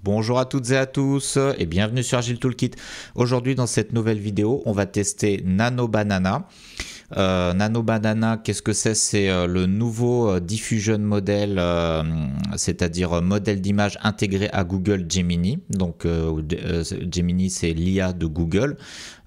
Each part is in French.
Bonjour à toutes et à tous et bienvenue sur Agile Toolkit. Aujourd'hui dans cette nouvelle vidéo, on va tester Nano Banana. Nano Banana, qu'est-ce que c'est? C'est le nouveau diffusion model, c'est-à-dire modèle d'image intégré à Google Gemini. Donc Gemini, c'est l'IA de Google.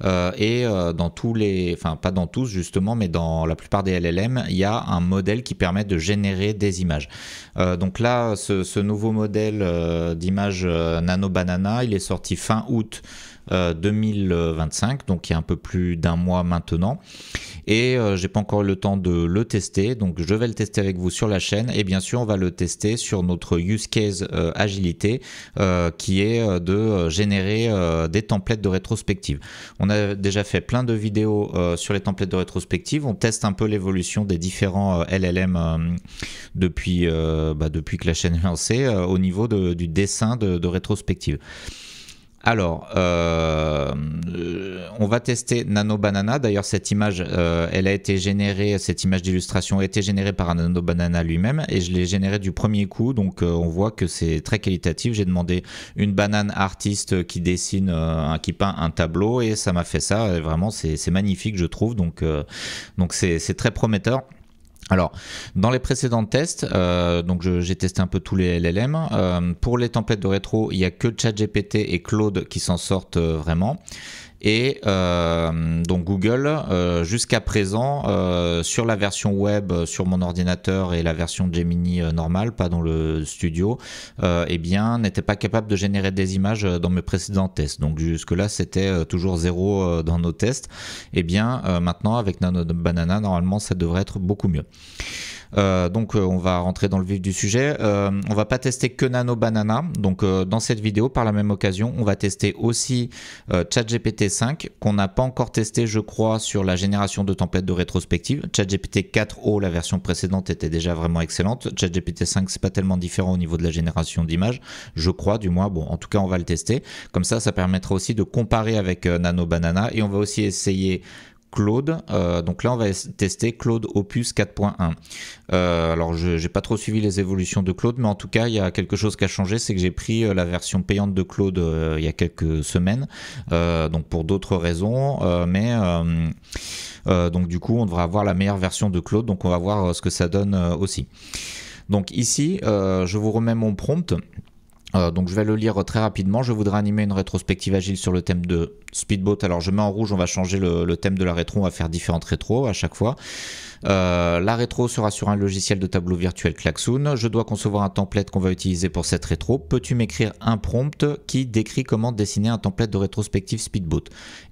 Dans tous les, enfin pas dans tous justement, mais dans la plupart des LLM, il y a un modèle qui permet de générer des images. Donc là, ce nouveau modèle d'image Nano Banana, il est sorti fin août 2025, donc il y a un peu plus d'un mois maintenant. Et j'ai pas encore eu le temps de le tester, donc je vais le tester avec vous sur la chaîne et bien sûr on va le tester sur notre use case agilité qui est de générer des templates de rétrospective. On a déjà fait plein de vidéos sur les templates de rétrospective, on teste un peu l'évolution des différents LLM depuis que la chaîne est lancée au niveau du dessin de rétrospective. Alors, on va tester Nano Banana. D'ailleurs, cette image, elle a été générée, cette image d'illustration a été générée par Nano Banana lui-même et je l'ai générée du premier coup. Donc, on voit que c'est très qualitatif. J'ai demandé une banane artiste qui dessine, qui peint un tableau et ça m'a fait ça. Et vraiment, c'est magnifique, je trouve. Donc c'est très prometteur. Alors, dans les précédents tests, j'ai testé un peu tous les LLM. Pour les templates de rétro, il n'y a que ChatGPT et Claude qui s'en sortent vraiment. Et donc Google, jusqu'à présent, sur la version web, sur mon ordinateur et la version Gemini normale, pas dans le studio, eh bien, n'était pas capable de générer des images dans mes précédents tests. Donc jusque-là, c'était toujours zéro dans nos tests. Eh bien, maintenant, avec Nano Banana, normalement, ça devrait être beaucoup mieux. On va rentrer dans le vif du sujet. On va pas tester que Nano Banana. Donc dans cette vidéo, par la même occasion, on va tester aussi ChatGPT 5 qu'on n'a pas encore testé, je crois, sur la génération de templates de rétrospective. ChatGPT 4o, la version précédente, était déjà vraiment excellente. ChatGPT 5, c'est pas tellement différent au niveau de la génération d'images, je crois, du moins. Bon, en tout cas, on va le tester. Comme ça permettra aussi de comparer avec Nano Banana et on va aussi essayer Claude, donc là on va tester Claude Opus 4.1. Alors je n'ai pas trop suivi les évolutions de Claude, mais en tout cas il y a quelque chose qui a changé, c'est que j'ai pris la version payante de Claude il y a quelques semaines, donc pour d'autres raisons, donc du coup on devra avoir la meilleure version de Claude, donc on va voir ce que ça donne aussi. Donc ici je vous remets mon prompt. Donc je vais le lire très rapidement. Je voudrais animer une rétrospective agile sur le thème de Speedboat. Alors je mets en rouge, on va changer le thème de la rétro, on va faire différentes rétros à chaque fois. La rétro sera sur un logiciel de tableau virtuel Klaxoon. Je dois concevoir un template qu'on va utiliser pour cette rétro. Peux-tu m'écrire un prompt qui décrit comment dessiner un template de rétrospective Speedboat?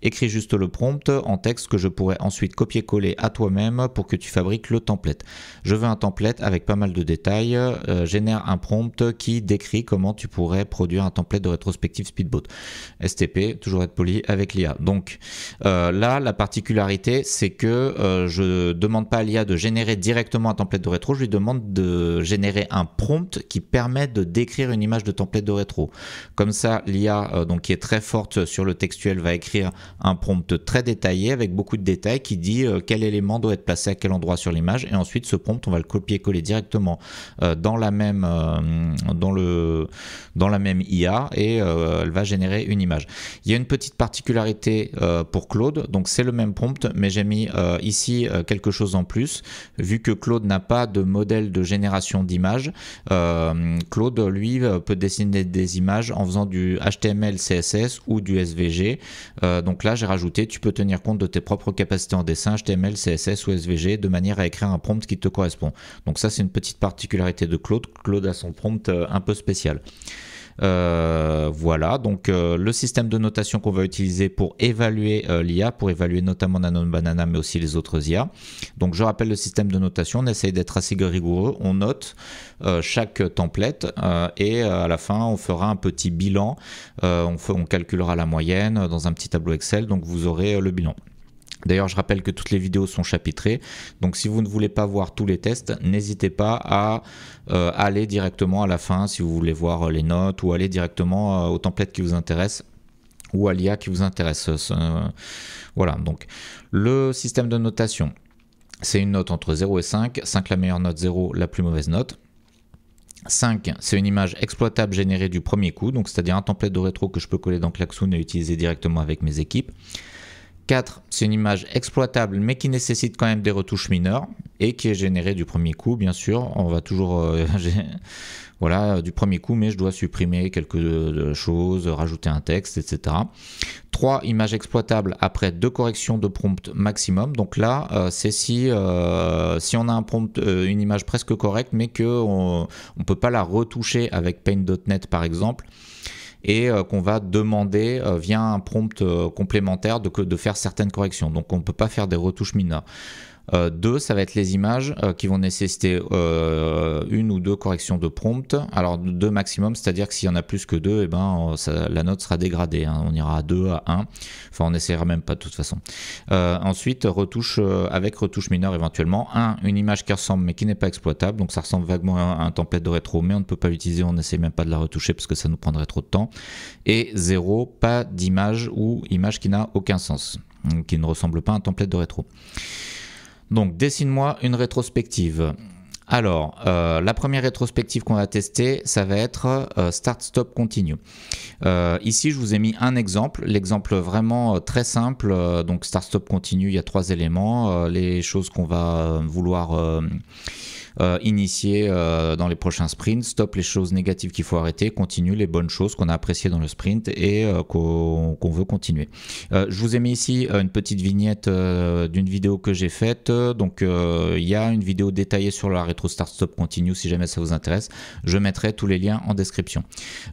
Écris juste le prompt en texte que je pourrais ensuite copier-coller à toi-même pour que tu fabriques le template. Je veux un template avec pas mal de détails. Génère un prompt qui décrit comment tu pourrais produire un template de rétrospective Speedboat. STP, toujours être poli avec l'IA. Donc là, la particularité, c'est que je demande pas à l'IA de générer directement un template de rétro, je lui demande de générer un prompt qui permet de décrire une image de template de rétro. Comme ça, l'IA, donc qui est très forte sur le textuel, va écrire un prompt très détaillé avec beaucoup de détails qui dit quel élément doit être placé à quel endroit sur l'image et ensuite ce prompt, on va le copier-coller directement dans la même IA et elle va générer une image. Il y a une petite particularité pour Claude, donc c'est le même prompt, mais j'ai mis ici quelque chose en plus, vu que Claude n'a pas de modèle de génération d'images. Claude, lui, peut dessiner des images en faisant du HTML, CSS ou du SVG. Donc là, j'ai rajouté, tu peux tenir compte de tes propres capacités en dessin, HTML, CSS ou SVG, de manière à écrire un prompt qui te correspond. Donc ça, c'est une petite particularité de Claude. Claude a son prompt un peu spécial. Voilà, donc le système de notation qu'on va utiliser pour évaluer l'IA, pour évaluer notamment Nano Banana mais aussi les autres IA. Donc je rappelle le système de notation, on essaye d'être assez rigoureux, on note chaque template et à la fin on fera un petit bilan, on calculera la moyenne dans un petit tableau Excel, donc vous aurez le bilan. D'ailleurs, je rappelle que toutes les vidéos sont chapitrées, donc si vous ne voulez pas voir tous les tests, n'hésitez pas à aller directement à la fin si vous voulez voir les notes ou aller directement au template qui vous intéresse ou à l'IA qui vous intéresse. Voilà, donc le système de notation, c'est une note entre 0 et 5, 5 la meilleure note, 0 la plus mauvaise note. 5, c'est une image exploitable générée du premier coup, donc c'est-à-dire un template de rétro que je peux coller dans Klaxoon et utiliser directement avec mes équipes. 4, c'est une image exploitable mais qui nécessite quand même des retouches mineures et qui est générée du premier coup, bien sûr. On va toujours voilà, du premier coup, mais je dois supprimer quelques choses, rajouter un texte, etc. 3, image exploitable après 2 corrections de prompt maximum. Donc là, c'est si on a un prompt, une image presque correcte, mais qu'on ne peut pas la retoucher avec Paint.net par exemple, et qu'on va demander via un prompt complémentaire de faire certaines corrections. Donc on ne peut pas faire des retouches mineures. 2, ça va être les images qui vont nécessiter une ou deux corrections de prompt. Alors 2 maximum, c'est-à-dire que s'il y en a plus que 2, eh ben, la note sera dégradée. Hein. On ira à 2, à 1. Enfin, on n'essaiera même pas de toute façon. Ensuite, retouche avec retouche mineure éventuellement. 1, une image qui ressemble mais qui n'est pas exploitable. Donc ça ressemble vaguement à un template de rétro, mais on ne peut pas l'utiliser. On n'essaie même pas de la retoucher parce que ça nous prendrait trop de temps. Et 0, pas d'image ou image qui n'a aucun sens, qui ne ressemble pas à un template de rétro. Donc, dessine-moi une rétrospective. Alors, la première rétrospective qu'on va tester, ça va être Start, Stop, Continue. Ici, je vous ai mis un exemple, l'exemple vraiment très simple. Donc, Start, Stop, Continue, il y a 3 éléments. Les choses qu'on va vouloir initier dans les prochains sprints, stop les choses négatives qu'il faut arrêter, continue les bonnes choses qu'on a appréciées dans le sprint et qu'on veut continuer. Je vous ai mis ici une petite vignette d'une vidéo que j'ai faite. Donc il y a une vidéo détaillée sur la rétro start stop continue si jamais ça vous intéresse. Je mettrai tous les liens en description.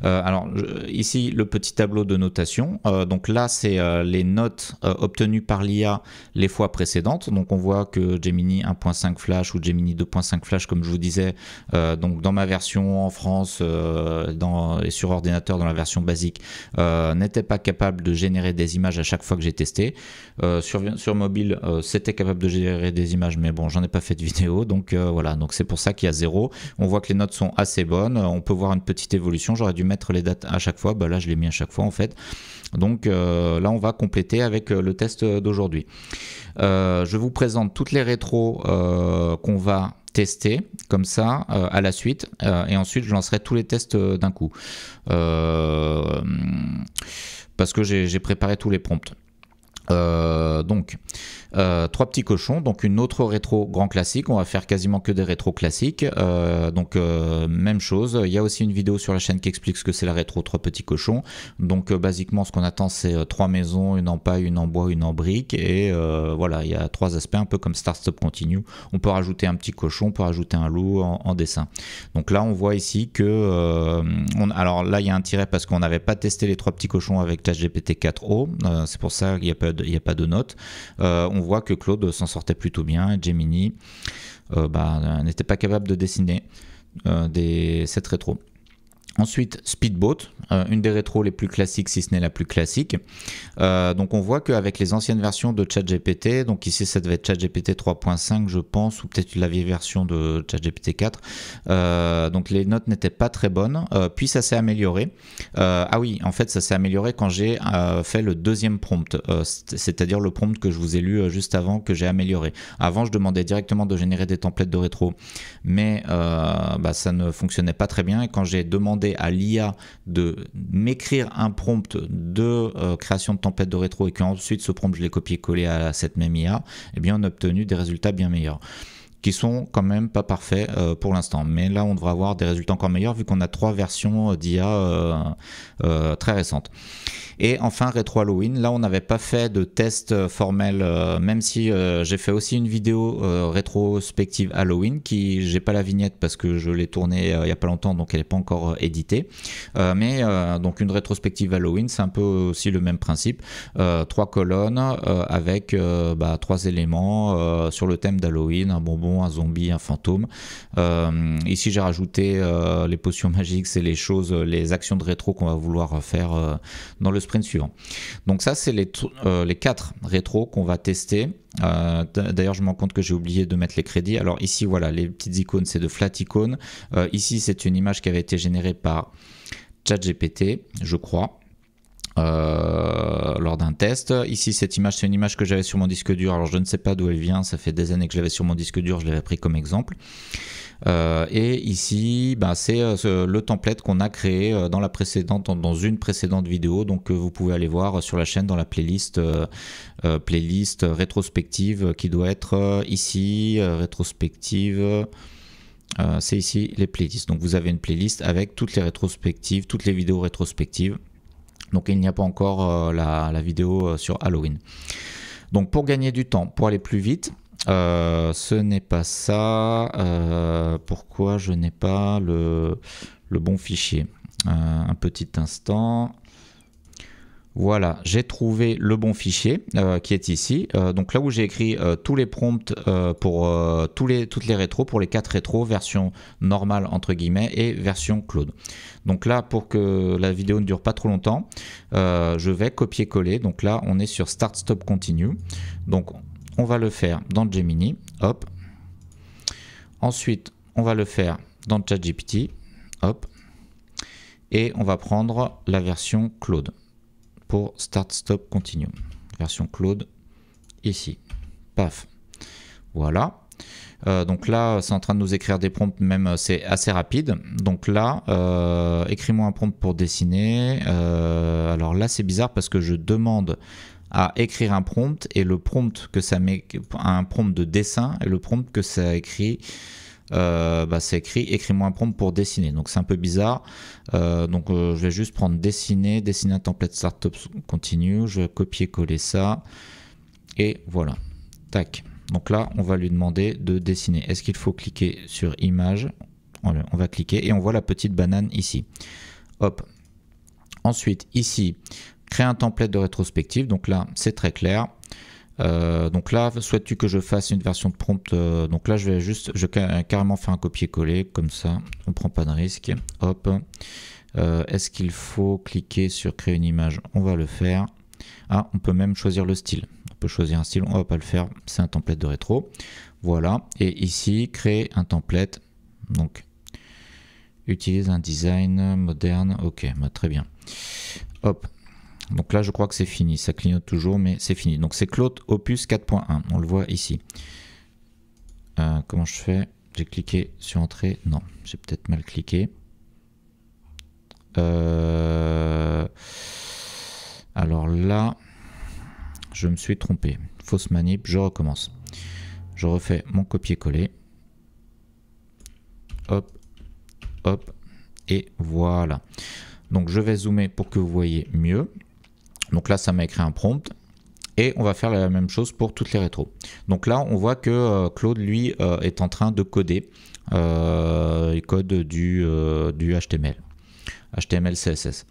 Alors ici le petit tableau de notation. Donc là c'est les notes obtenues par l'IA les fois précédentes. Donc on voit que Gemini 1.5 Flash ou Gemini 2.5 Flash, comme je vous disais, donc dans ma version en France et sur ordinateur dans la version basique, n'était pas capable de générer des images à chaque fois que j'ai testé. Sur mobile, c'était capable de générer des images, mais bon, j'en ai pas fait de vidéo, donc voilà, donc c'est pour ça qu'il y a 0. On voit que les notes sont assez bonnes, on peut voir une petite évolution. J'aurais dû mettre les dates à chaque fois, bah là je l'ai mis à chaque fois en fait. Donc là on va compléter avec le test d'aujourd'hui. Je vous présente toutes les rétros qu'on va tester comme ça à la suite et ensuite je lancerai tous les tests d'un coup parce que j'ai préparé tous les prompts. Donc 3 petits cochons, donc une autre rétro grand classique, on va faire quasiment que des rétros classiques, donc même chose. Il y a aussi une vidéo sur la chaîne qui explique ce que c'est la rétro 3 petits cochons. Donc basiquement ce qu'on attend c'est 3 maisons, une en paille, une en bois, une en brique, et voilà, il y a 3 aspects un peu comme Start Stop Continue. On peut rajouter un petit cochon, on peut rajouter un loup en dessin. Donc là on voit ici que alors là il y a un tiret parce qu'on n'avait pas testé les 3 petits cochons avec ChatGPT 4o, c'est pour ça qu'il n'y a pas de notes. On voit que Claude s'en sortait plutôt bien, Gemini n'était pas capable de dessiner cette rétro. Ensuite, Speedboat, une des rétros les plus classiques, si ce n'est la plus classique. Donc on voit qu'avec les anciennes versions de ChatGPT, donc ici ça devait être ChatGPT 3.5 je pense, ou peut-être la vieille version de ChatGPT 4, donc les notes n'étaient pas très bonnes, puis ça s'est amélioré. Ah oui, en fait ça s'est amélioré quand j'ai fait le deuxième prompt, c'est-à-dire le prompt que je vous ai lu juste avant, que j'ai amélioré. Avant je demandais directement de générer des templates de rétro, mais ça ne fonctionnait pas très bien, et quand j'ai demandé à l'IA de m'écrire un prompt de création de template de rétro et qu'ensuite ce prompt je l'ai copié-collé à cette même IA, eh bien on a obtenu des résultats bien meilleurs, qui sont quand même pas parfaits pour l'instant, mais là on devrait avoir des résultats encore meilleurs vu qu'on a 3 versions d'IA très récentes. Et enfin rétro Halloween, là on n'avait pas fait de test formel, même si j'ai fait aussi une vidéo rétrospective Halloween, qui j'ai pas la vignette parce que je l'ai tournée il y a pas longtemps, donc elle n'est pas encore éditée, mais donc une rétrospective Halloween c'est un peu aussi le même principe, 3 colonnes avec 3 éléments sur le thème d'Halloween, un bonbon, un zombie, un fantôme. Ici j'ai rajouté les potions magiques, c'est les choses, les actions de rétro qu'on va vouloir faire dans le sprint suivant. Donc ça c'est les 4 rétros qu'on va tester. D'ailleurs je me rends compte que j'ai oublié de mettre les crédits. Alors ici voilà, les petites icônes c'est de flat icônes. Ici c'est une image qui avait été générée par ChatGPT je crois, lors d'un test. Ici cette image c'est une image que j'avais sur mon disque dur, alors je ne sais pas d'où elle vient, ça fait des années que je l'avais sur mon disque dur, je l'avais pris comme exemple. Et ici, ben, c'est le template qu'on a créé dans une précédente vidéo. Donc vous pouvez aller voir sur la chaîne dans la playlist, playlist rétrospective qui doit être ici, rétrospective. C'est ici les playlists. Donc vous avez une playlist avec toutes les rétrospectives, toutes les vidéos rétrospectives. Donc il n'y a pas encore la vidéo sur Halloween. Donc pour gagner du temps, pour aller plus vite, ce n'est pas ça. Pourquoi je n'ai pas le bon fichier? Un petit instant. Voilà, j'ai trouvé le bon fichier qui est ici. Donc là où j'ai écrit tous les prompts pour toutes les rétros, pour les 4 rétros, version normale entre guillemets et version Claude. Donc là, pour que la vidéo ne dure pas trop longtemps, je vais copier-coller. Donc là, on est sur Start, Stop, Continue. Donc on va le faire dans Gemini. Hop. Ensuite, on va le faire dans ChatGPT. Hop. Et on va prendre la version Claude. Pour Start, Stop, Continue. Version Claude, ici. Paf. Voilà. Donc là, c'est en train de nous écrire des prompts, même c'est assez rapide. Donc là, écris-moi un prompt pour dessiner. Alors là, c'est bizarre parce que je demande à écrire un prompt et le prompt que ça met, un prompt de dessin et le prompt que ça écrit. C'est écrit écris-moi un prompt pour dessiner, donc c'est un peu bizarre. Je vais juste prendre dessiner un template startup continue, je vais copier-coller ça et voilà, tac. Donc là on va lui demander de dessiner. Est-ce qu'il faut cliquer sur image? On va cliquer et on voit la petite banane ici. Hop. Ensuite ici créer un template de rétrospective, donc là c'est très clair. Donc là, souhaites-tu que je fasse une version de prompt? Donc là, je vais carrément faire un copier-coller, comme ça, on prend pas de risque. Hop. Est-ce qu'il faut cliquer sur créer une image? On va le faire. Ah, on peut même choisir le style. On peut choisir un style, on va pas le faire, c'est un template de rétro. Voilà, et ici, créer un template. Donc, utilise un design moderne. Ok, bah, très bien. Hop. Donc là, je crois que c'est fini. Ça clignote toujours, mais c'est fini. Donc c'est Claude Opus 4.1. On le voit ici. Comment je fais? J'ai cliqué sur Entrée. Non, j'ai peut-être mal cliqué. Alors là, je me suis trompé. Fausse manip, je recommence. Je refais mon copier-coller. Hop, hop, et voilà. Donc je vais zoomer pour que vous voyez mieux. Donc là, ça m'a écrit un prompt. Et on va faire la même chose pour toutes les rétros. Donc là, on voit que Claude, lui, est en train de coder. Il code du HTML. HTML, CSS.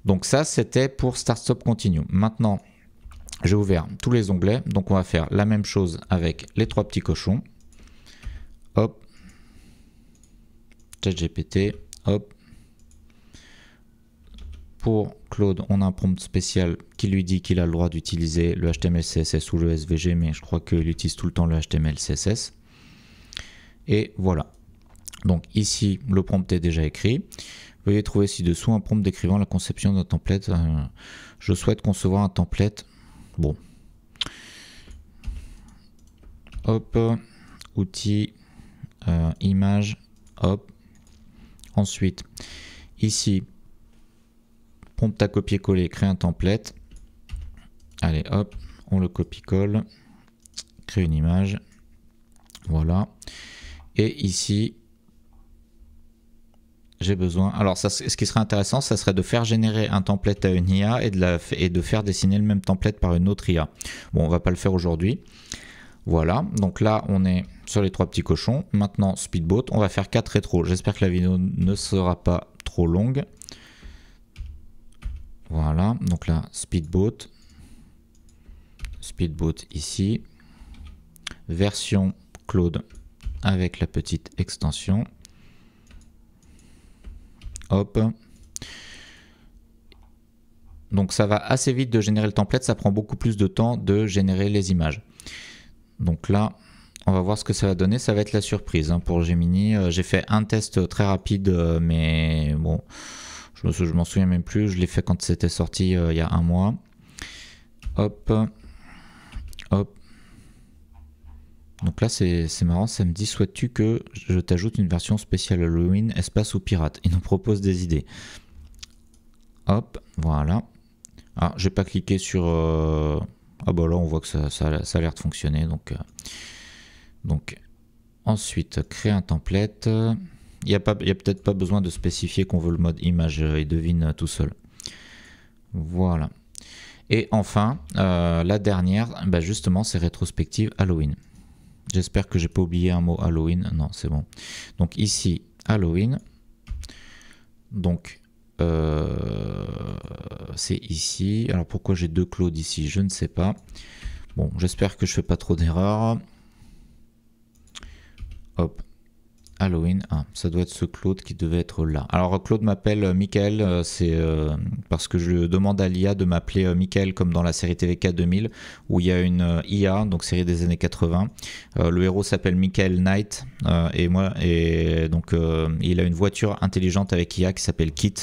Donc ça, c'était pour Start, Stop, Continue. Maintenant, j'ai ouvert tous les onglets. Donc on va faire la même chose avec les 3 petits cochons. Hop. ChatGPT. Hop. Pour Claude, on a un prompt spécial qui lui dit qu'il a le droit d'utiliser le HTML, CSS ou le SVG, mais je crois qu'il utilise tout le temps le HTML, CSS. Et voilà. Donc ici, le prompt est déjà écrit. Veuillez trouver ci-dessous un prompt décrivant la conception d'un template. Je souhaite concevoir un template. Bon. Hop. Outils. Image. Hop. Ensuite, ici, prompt à copier-coller, créer un template. Allez, hop, on le copie-colle, crée une image. Voilà. Et ici, j'ai besoin... Alors, ça, ce qui serait intéressant, ça serait de faire générer un template à une IA et de faire dessiner le même template par une autre IA. Bon, on va pas le faire aujourd'hui. Voilà, donc là, on est sur les 3 petits cochons. Maintenant, Speedboat, on va faire 4 rétros. J'espère que la vidéo ne sera pas trop longue. Voilà, donc là, Speedboat ici, version Claude avec la petite extension. Hop. Donc ça va assez vite de générer le template, ça prend beaucoup plus de temps de générer les images. Donc là, on va voir ce que ça va donner, ça va être la surprise hein, pour Gemini. J'ai fait un test très rapide, mais bon... Je m'en souviens même plus, je l'ai fait quand c'était sorti il y a un mois. Hop, hop. Donc là c'est marrant, ça me dit souhaites-tu que je t'ajoute une version spéciale Halloween, espace ou pirate? Il nous propose des idées. Hop, voilà. Ah, j'ai pas cliqué sur... Ah bah là on voit que ça a l'air de fonctionner. Donc ensuite, créer un template. Il n'y a peut-être pas besoin de spécifier qu'on veut le mode image, il devine tout seul. Voilà. Et enfin, la dernière, bah justement, c'est rétrospective Halloween. J'espère que j'ai pas oublié un mot Halloween. Non, c'est bon. Donc ici, Halloween. Donc, c'est ici. Alors pourquoi j'ai deux Claude ici? Je ne sais pas. Bon, j'espère que je fais pas trop d'erreurs. Hop. Halloween, ah, ça doit être ce Claude qui devait être là. Alors Claude m'appelle Michael, c'est parce que je demande à l'IA de m'appeler Michael comme dans la série TVK 2000 où il y a une IA, donc série des années 80. Le héros s'appelle Michael Knight et donc il a une voiture intelligente avec IA qui s'appelle Kit.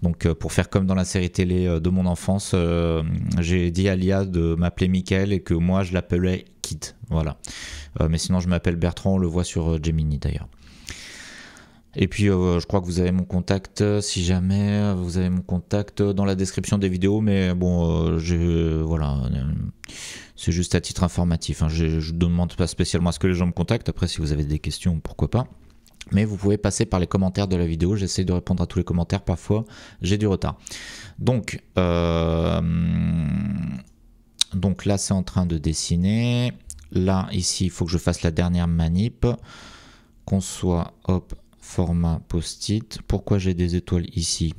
Donc pour faire comme dans la série télé de mon enfance, j'ai dit à l'IA de m'appeler Michael et que moi je l'appelais Kit. Voilà. Mais sinon je m'appelle Bertrand, on le voit sur Gemini d'ailleurs. Et puis je crois que vous avez mon contact si jamais, vous avez mon contact dans la description des vidéos, mais bon, voilà, c'est juste à titre informatif, hein. Je ne demande pas spécialement à ce que les gens me contactent, après si vous avez des questions, pourquoi pas. Mais vous pouvez passer par les commentaires de la vidéo, j'essaie de répondre à tous les commentaires, parfois j'ai du retard. Donc là c'est en train de dessiner. Là, ici, il faut que je fasse la dernière manip. Qu'on soit, hop, format post-it. Pourquoi j'ai des étoiles ici?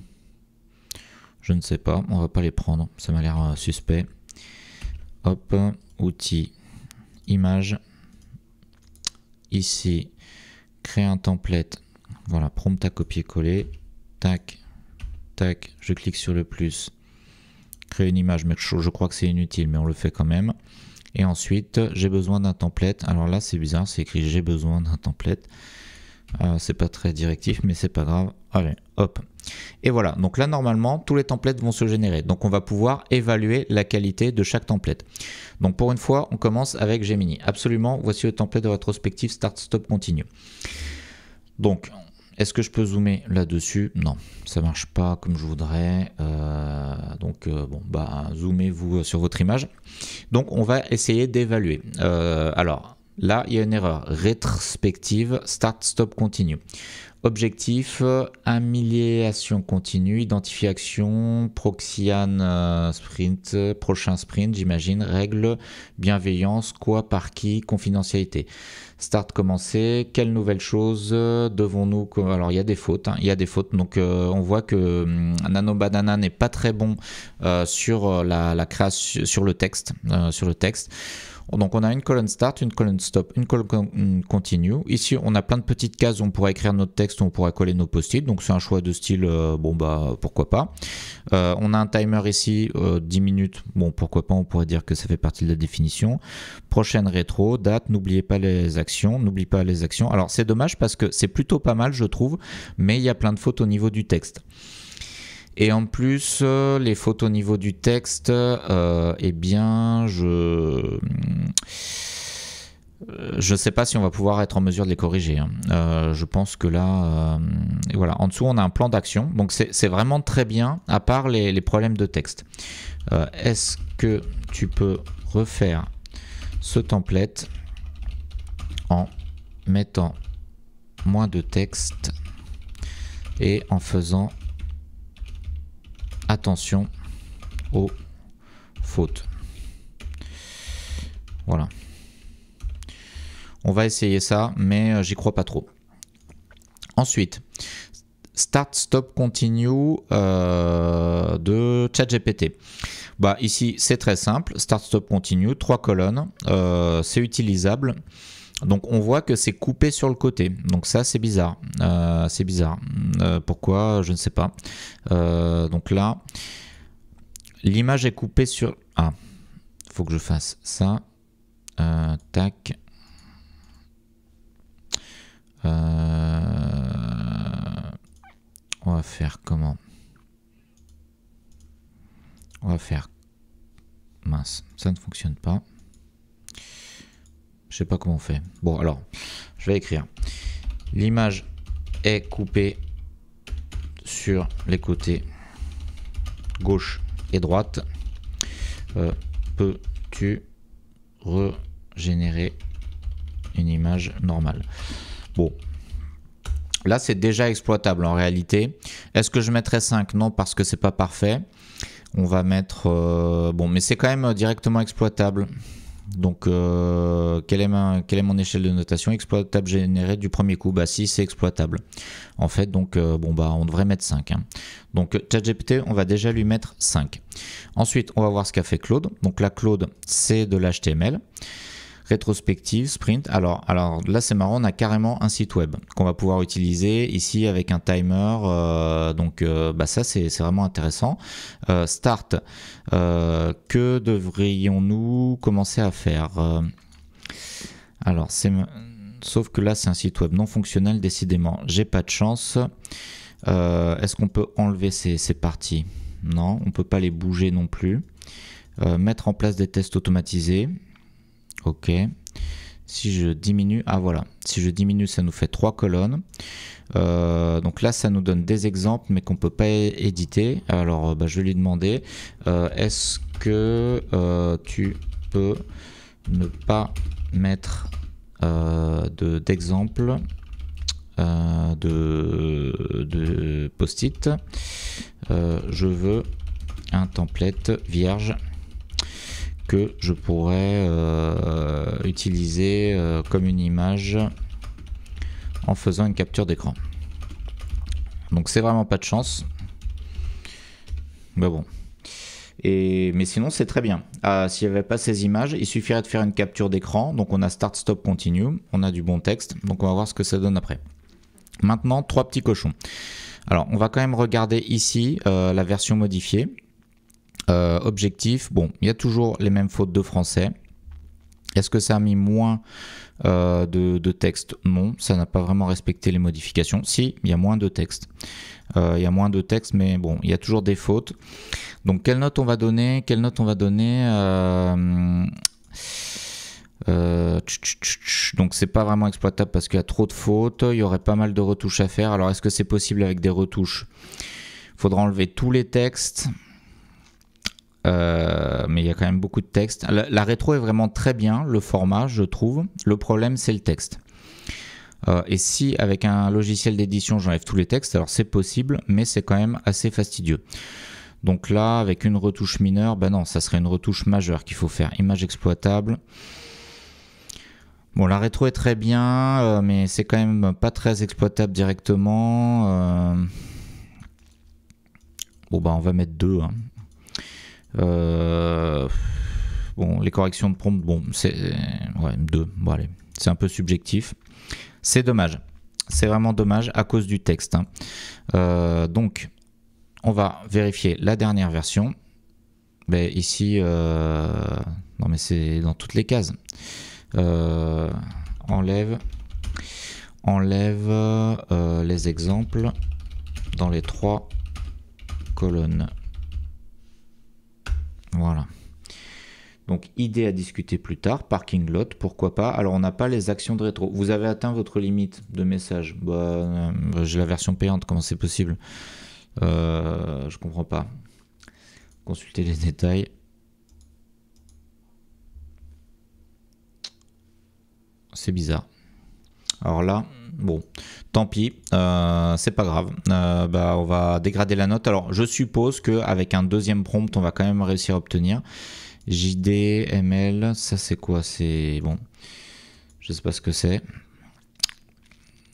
Je ne sais pas, on va pas les prendre, ça m'a l'air suspect. Hop, outils, image. Ici, créer un template. Voilà, prompt à copier-coller. Tac, tac, je clique sur le plus. Créer une image, mais je crois que c'est inutile, mais on le fait quand même. Et ensuite, j'ai besoin d'un template. Alors là, c'est bizarre, c'est écrit j'ai besoin d'un template. C'est pas très directif, mais c'est pas grave. Allez, hop. Et voilà. Donc là, normalement, tous les templates vont se générer. Donc on va pouvoir évaluer la qualité de chaque template. Donc pour une fois, on commence avec Gemini. Absolument, voici le template de rétrospective Start, Stop, Continue. Donc, est-ce que je peux zoomer là-dessus? Non, ça marche pas comme je voudrais. Bon, bah, zoomez-vous sur votre image. Donc, on va essayer d'évaluer. Alors, là, il y a une erreur. Rétrospective, Start, Stop, Continue. Objectif, amélioration continue, identification, proxiane sprint, prochain sprint, j'imagine, règle, bienveillance, quoi, par qui, confidentialité. Start commencer, quelle nouvelle chose devons-nous... Alors il y a des fautes, hein, il y a des fautes, donc on voit que Nano Banana n'est pas très bon sur la création, sur le texte. Donc on a une colonne start, une colonne stop, une colonne continue. Ici on a plein de petites cases où on pourrait écrire notre texte, où on pourrait coller nos post-it. Donc c'est un choix de style, bon bah pourquoi pas. On a un timer ici, 10 minutes, bon pourquoi pas, on pourrait dire que ça fait partie de la définition. Prochaine rétro, date, n'oubliez pas les actions, n'oublie pas les actions. Alors c'est dommage parce que c'est plutôt pas mal je trouve, mais il y a plein de fautes au niveau du texte. Et en plus, les fautes au niveau du texte, eh bien, je ne sais pas si on va pouvoir être en mesure de les corriger. Hein. Je pense que là, voilà. En dessous, on a un plan d'action. Donc, c'est vraiment très bien, à part les problèmes de texte. Est-ce que tu peux refaire ce template en mettant moins de texte et en faisant attention aux fautes. Voilà. On va essayer ça, mais j'y crois pas trop. Ensuite, Start, Stop, Continue de ChatGPT. Bah, ici, c'est très simple. Start, Stop, Continue, 3 colonnes. C'est utilisable. Donc on voit que c'est coupé sur le côté, donc ça c'est bizarre, pourquoi je ne sais pas. Donc là l'image est coupée sur... Ah, faut que je fasse ça, tac, on va faire comment? On va faire... Mince, ça ne fonctionne pas. Je sais pas comment on fait. Bon, alors, je vais écrire. L'image est coupée sur les côtés gauche et droite. Peux-tu régénérer une image normale? Bon. Là, c'est déjà exploitable en réalité. Est-ce que je mettrais 5? Non, parce que c'est pas parfait. On va mettre... bon, mais c'est quand même directement exploitable. Donc, quelle est mon échelle de notation? Exploitable générée du premier coup. Bah si, c'est exploitable. En fait, donc, bon, bah, on devrait mettre 5. Hein. Donc, ChatGPT, on va déjà lui mettre 5. Ensuite, on va voir ce qu'a fait Claude. Donc là, Claude, c'est de l'HTML. Rétrospective, sprint. Alors là, c'est marrant, on a carrément un site web qu'on va pouvoir utiliser ici avec un timer. Donc, bah ça, c'est vraiment intéressant. Start. Que devrions-nous commencer à faire? Alors, sauf que là, c'est un site web non fonctionnel, décidément. J'ai pas de chance. Est-ce qu'on peut enlever ces parties? Non, on peut pas les bouger non plus. Mettre en place des tests automatisés. Ok, si je diminue, ah voilà, si je diminue, ça nous fait 3 colonnes. Donc là, ça nous donne des exemples, mais qu'on ne peut pas éditer. Alors, bah, je vais lui demander, est-ce que tu peux ne pas mettre d'exemple de post-it? Je veux un template vierge que je pourrais utiliser comme une image en faisant une capture d'écran. Donc c'est vraiment pas de chance. Mais bon. Mais sinon c'est très bien. S'il n'y avait pas ces images, il suffirait de faire une capture d'écran. Donc on a Start, Stop, Continue. On a du bon texte. Donc on va voir ce que ça donne après. Maintenant, 3 petits cochons. Alors on va quand même regarder ici la version modifiée. Objectif, bon, il y a toujours les mêmes fautes de français. Est-ce que ça a mis moins de texte? Non, ça n'a pas vraiment respecté les modifications. Si, il y a moins de texte. Il y a moins de texte, mais bon, il y a toujours des fautes. Donc, quelle note on va donner? Quelle note on va donner? Donc, c'est pas vraiment exploitable parce qu'il y a trop de fautes. Il y aurait pas mal de retouches à faire. Alors, est-ce que c'est possible avec des retouches? Il faudra enlever tous les textes. Mais il y a quand même beaucoup de texte. La rétro est vraiment très bien, le format, je trouve. Le problème, c'est le texte. Et si, avec un logiciel d'édition, j'enlève tous les textes, alors c'est possible, mais c'est quand même assez fastidieux. Donc là, avec une retouche mineure, ben non, ça serait une retouche majeure qu'il faut faire. Image exploitable. Bon, la rétro est très bien, mais c'est quand même pas très exploitable directement. Bon, bah on va mettre 2, hein. Bon, les corrections de prompt, bon, c'est ouais, 2. Bon, allez, c'est un peu subjectif. C'est dommage. C'est vraiment dommage à cause du texte. Hein. Donc, on va vérifier la dernière version. Ben, ici, non mais c'est dans toutes les cases. Enlève les exemples dans les 3 colonnes. Voilà. Donc, idée à discuter plus tard. Parking lot, pourquoi pas. Alors, on n'a pas les actions de rétro. Vous avez atteint votre limite de message. Bah, j'ai la version payante. Comment c'est possible? Je comprends pas. Consultez les détails. C'est bizarre. Alors là, bon, tant pis, c'est pas grave. Bah, on va dégrader la note. Alors, je suppose qu'avec un deuxième prompt, on va quand même réussir à obtenir. JD, ML, ça c'est quoi? C'est bon, je sais pas ce que c'est.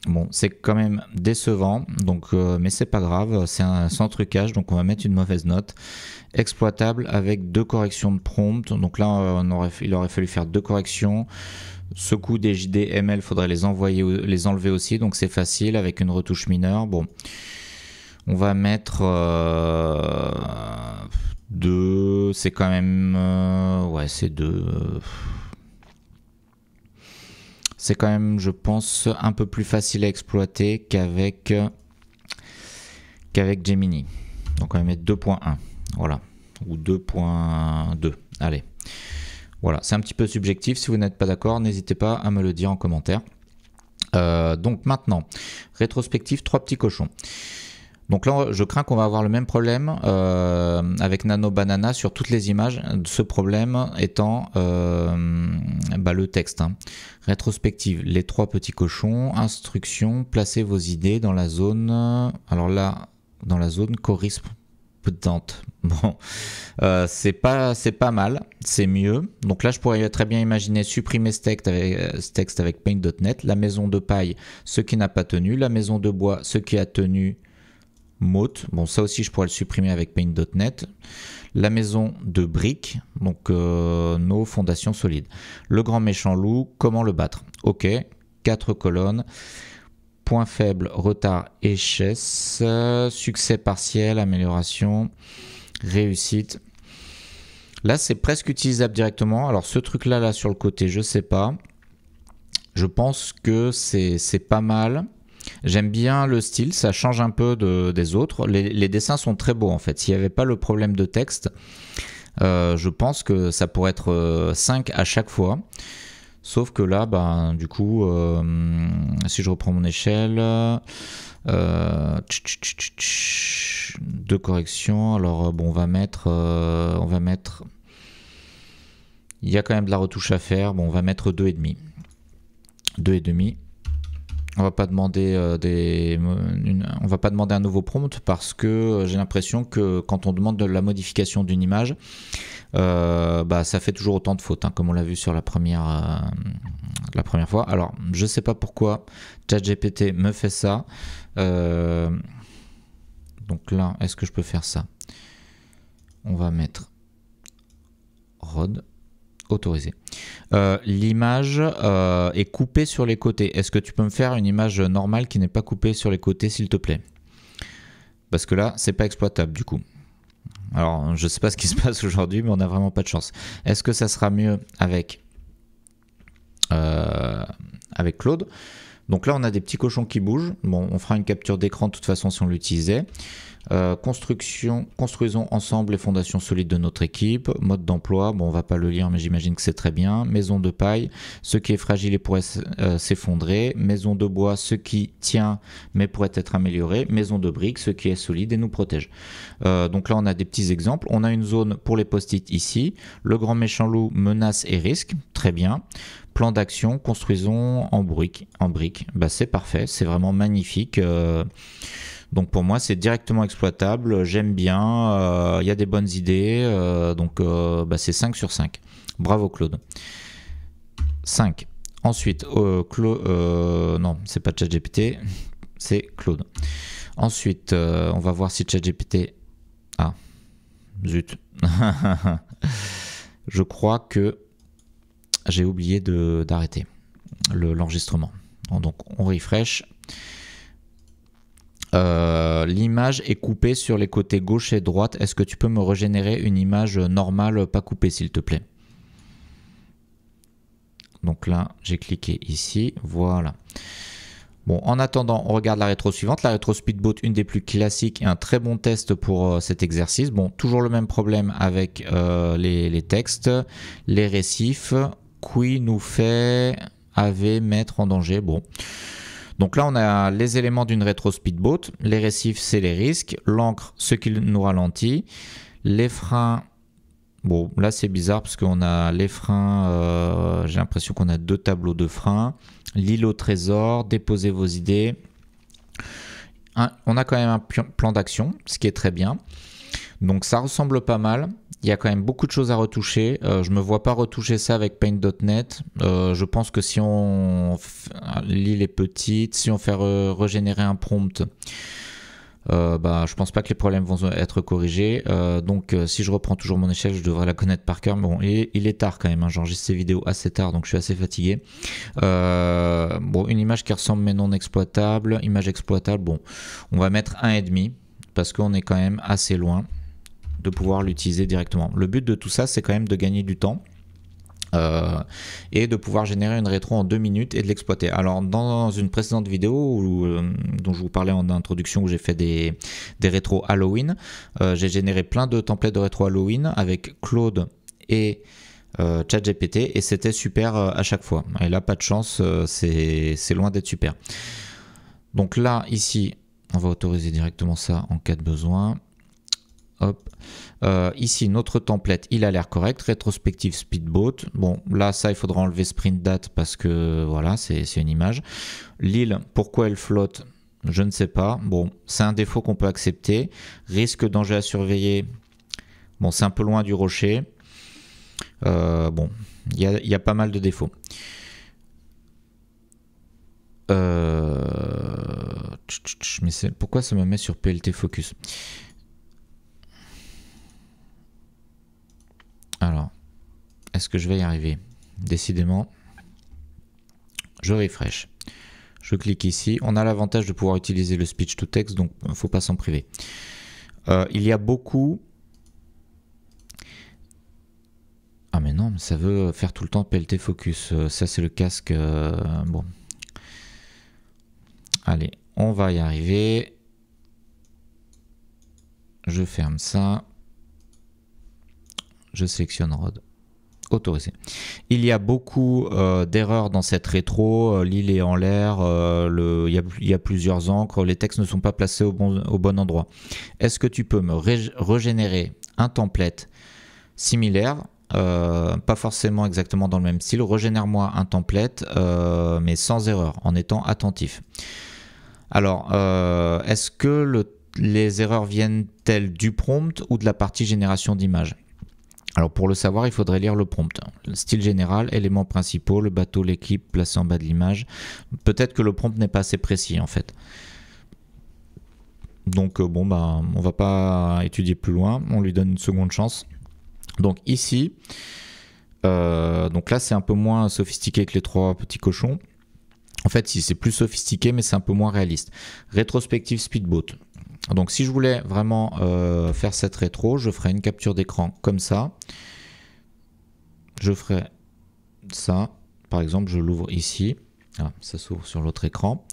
Bon, c'est quand même décevant, donc, mais c'est pas grave, c'est sans trucage, donc on va mettre une mauvaise note. Exploitable avec 2 corrections de prompt, donc là il aurait fallu faire 2 corrections. Ce coup des JDML, il faudrait les enlever aussi, donc c'est facile avec une retouche mineure. Bon, on va mettre 2, c'est quand même... ouais, c'est 2... c'est quand même, je pense, un peu plus facile à exploiter qu'avec Gemini. Donc on va mettre 2.1, voilà, ou 2.2, allez. Voilà, c'est un petit peu subjectif. Si vous n'êtes pas d'accord, n'hésitez pas à me le dire en commentaire. Donc maintenant, rétrospective 3 petits cochons. Donc là, je crains qu'on va avoir le même problème avec Nano Banana sur toutes les images. Ce problème étant le texte. Hein. Rétrospective, les 3 petits cochons. Instruction, placez vos idées dans la zone. Alors là, dans la zone correspondante. Bon, c'est pas mal, c'est mieux. Donc là, je pourrais très bien imaginer supprimer ce texte avec Paint.net. La maison de paille, ce qui n'a pas tenu. La maison de bois, ce qui a tenu. Motte, bon ça aussi je pourrais le supprimer avec Paint.net. La maison de briques, donc nos fondations solides. Le grand méchant loup, comment le battre? Ok, 4 colonnes. Point faible, retard, échesse. Succès partiel, amélioration, réussite. Là c'est presque utilisable directement. Alors ce truc là sur le côté, je sais pas. Je pense que c'est pas mal. J'aime bien le style, ça change un peu des autres. Les dessins sont très beaux en fait. S'il n'y avait pas le problème de texte, je pense que ça pourrait être 5 à chaque fois. Sauf que là, du coup, si je reprends mon échelle, 2 corrections. Alors bon, on va mettre. Il y a quand même de la retouche à faire. Bon, on va mettre 2,5. 2,5. On va pas demander on va pas demander un nouveau prompt parce que j'ai l'impression que quand on demande de la modification d'une image, ça fait toujours autant de fautes, hein, comme on l'a vu sur la première fois. Alors, je sais pas pourquoi ChatGPT me fait ça. Donc là, est-ce que je peux faire ça? On va mettre ROD. Autorisé. L'image est coupée sur les côtés. Est-ce que tu peux me faire une image normale qui n'est pas coupée sur les côtés, s'il te plaît? Parce que là, c'est pas exploitable du coup. Alors, je sais pas ce qui se passe aujourd'hui, mais on n'a vraiment pas de chance. Est-ce que ça sera mieux avec Claude? Donc là, on a des petits cochons qui bougent. Bon, on fera une capture d'écran de toute façon si on l'utilisait. Construisons ensemble les fondations solides de notre équipe. Mode d'emploi, bon on va pas le lire mais j'imagine que c'est très bien. Maison de paille, ce qui est fragile et pourrait s'effondrer. Maison de bois, ce qui tient mais pourrait être amélioré. Maison de briques, ce qui est solide et nous protège. Donc là on a des petits exemples. On a une zone pour les post-it ici. Le grand méchant loup, menace et risque, très bien. Plan d'action, construisons en briques. C'est parfait, c'est vraiment magnifique. Donc pour moi c'est directement exploitable, j'aime bien, il y a des bonnes idées, c'est 5 sur 5. Bravo Claude. 5. Ensuite, non c'est pas ChatGPT, c'est Claude. Ensuite, on va voir si ChatGPT... Ah, zut. Je crois que j'ai oublié d'arrêter l'enregistrement. Donc on refresh. L'image est coupée sur les côtés gauche et droite. Est-ce que tu peux me régénérer une image normale, pas coupée, s'il te plaît? Donc là, j'ai cliqué ici. Voilà. Bon, en attendant, on regarde la rétro suivante. La rétro Speedboat, une des plus classiques et un très bon test pour cet exercice. Bon, toujours le même problème avec les textes, les récifs. Qui nous fait mettre en danger. Bon. Donc là, on a les éléments d'une rétro speedboat. Les récifs, c'est les risques. L'encre, ce qui nous ralentit. Les freins, bon, là c'est bizarre parce qu'on a les freins, j'ai l'impression qu'on a 2 tableaux de freins. L'îlot trésor, déposez vos idées. On a quand même un plan d'action, ce qui est très bien. Donc ça ressemble pas mal. Il y a quand même beaucoup de choses à retoucher. Je ne me vois pas retoucher ça avec Paint.net. Je pense que si l'île est petite, si on fait régénérer un prompt, je pense pas que les problèmes vont être corrigés. Donc si je reprends toujours mon échelle, je devrais la connaître par cœur. Mais bon, il est tard quand même. Hein. J'enregistre ces vidéos assez tard, donc je suis assez fatigué. Une image qui ressemble mais non exploitable. Image exploitable, bon, on va mettre 1,5 parce qu'on est quand même assez loin de pouvoir l'utiliser directement. Le but de tout ça, c'est quand même de gagner du temps et de pouvoir générer une rétro en 2 minutes et de l'exploiter. Alors dans une précédente vidéo dont je vous parlais en introduction où j'ai fait des rétros Halloween, j'ai généré plein de templates de rétro Halloween avec Claude et ChatGPT, et c'était super à chaque fois. Et là, pas de chance, c'est loin d'être super. Donc là, ici, on va autoriser directement ça en cas de besoin. Hop. Ici, notre template, il a l'air correct. Rétrospective Speedboat. Bon, là, ça, il faudra enlever Sprint Date parce que voilà, c'est une image. L'île, pourquoi elle flotte? Je ne sais pas. Bon, c'est un défaut qu'on peut accepter. Risque, danger à surveiller. Bon, c'est un peu loin du rocher. Bon, il y a pas mal de défauts. Mais pourquoi ça me met sur PLT Focus? Alors, est-ce que je vais y arriver? Décidément, je refresh. Je clique ici. On a l'avantage de pouvoir utiliser le speech to text, donc il ne faut pas s'en priver. Il y a beaucoup... Ah mais non, ça veut faire tout le temps PLT Focus. Ça c'est le casque. Bon. Allez, on va y arriver. Je ferme ça. Je sélectionne Rod. Autorisé. Il y a beaucoup d'erreurs dans cette rétro. L'île est en l'air. Il y a plusieurs encres. Les textes ne sont pas placés au bon endroit. Est-ce que tu peux me régénérer un template similaire? Pas forcément exactement dans le même style. Régénère-moi un template, mais sans erreur, en étant attentif. Alors, est-ce que les erreurs viennent-elles du prompt ou de la partie génération d'images? Alors pour le savoir, il faudrait lire le prompt. Le style général, éléments principaux, le bateau, l'équipe placé en bas de l'image. Peut-être que le prompt n'est pas assez précis en fait. Donc bon, bah, on va pas étudier plus loin, on lui donne une seconde chance. Donc ici, donc là c'est un peu moins sophistiqué que les trois petits cochons. En fait, si c'est plus sophistiqué, mais c'est un peu moins réaliste. Rétrospective Speedboat. Donc si je voulais vraiment faire cette rétro, je ferais une capture d'écran comme ça. Je ferais ça. Par exemple, je l'ouvre ici. Ah, ça s'ouvre sur l'autre écran.